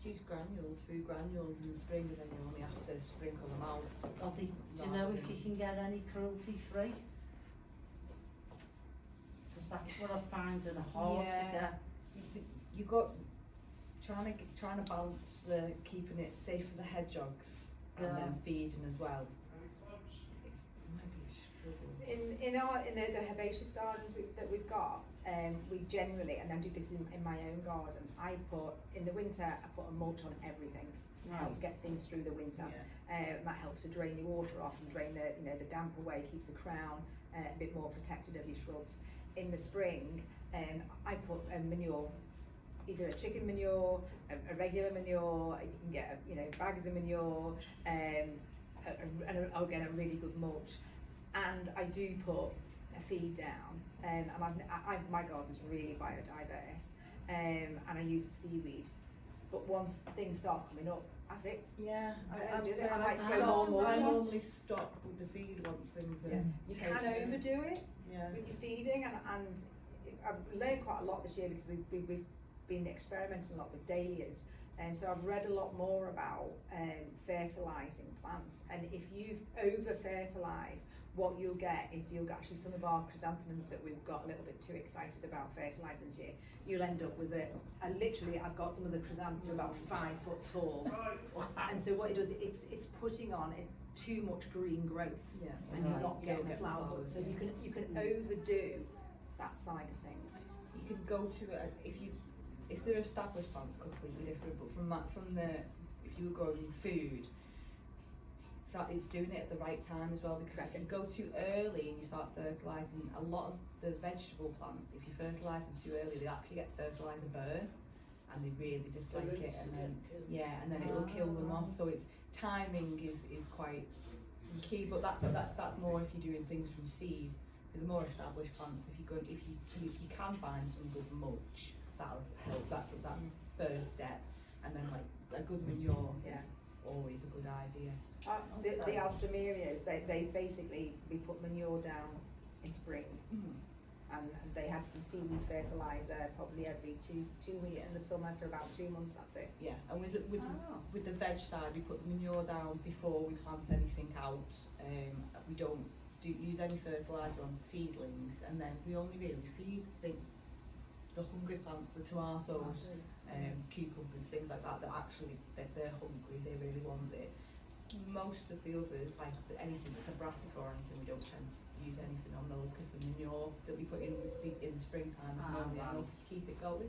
use granules, food granules in the spring, and then you only have to sprinkle them out. Do you know if you can get any cruelty free? Because that's what I find in a hard to get. You got trying to balance the keeping it safe for the hedgehogs and then feeding as well. It might be a struggle. In the herbaceous gardens that we've got, we generally, and I do this in my own garden, I put in the winter I put a mulch on everything to help get things through the winter. That helps to drain the water off and drain the damp away, keeps the crown a bit more protected of your shrubs. In the spring, I put manure, either a chicken manure, a regular manure. You can get bags of manure, and again a really good mulch. And I do put a feed down, and my garden's really biodiverse, and I use seaweed. But once things start coming up, that's it. Yeah, I might throw more I mulch. normally stop with the feed once things are. You can overdo it Yeah. with your feeding, and I've learned quite a lot this year because we've been experimenting a lot with dahlias, and so I've read a lot more about fertilising plants. And if you've over fertilised, what you'll get is actually some of our chrysanthemums that we've got a little bit too excited about fertilising this year, you'll end up with I've got some of the chrysanthemums about 5 foot tall, and so what it does, it's putting on too much green growth, and you're not getting the flower buds. So you can overdo that side of things. You can go to if they're established plants, completely different. But if you were growing food, it's doing it at the right time as well, because if you go too early and you start fertilising a lot of the vegetable plants, if you fertilise them too early, they actually get fertiliser burn, and they really dislike it, and then it'll kill them off. So it's timing is quite key, but that's more if you're doing things from seed. With the more established plants, if you can find some good mulch, that'll help. That's the first step, and then like a good manure is always a good idea. The alstromerias, they basically, we put manure down in spring, and they had some seaweed fertiliser probably every two weeks in the summer for about 2 months. That's it. Yeah, and with the veg side, we put the manure down before we plant anything out. We don't use any fertiliser on seedlings, and then we only really feed the hungry plants, the tomatoes, cucumbers, things like that. They're hungry, they really want it. Most of the others, like anything that's a brassica or anything, we don't tend to use anything on those, because the manure that we put in the springtime is normally enough to keep it going.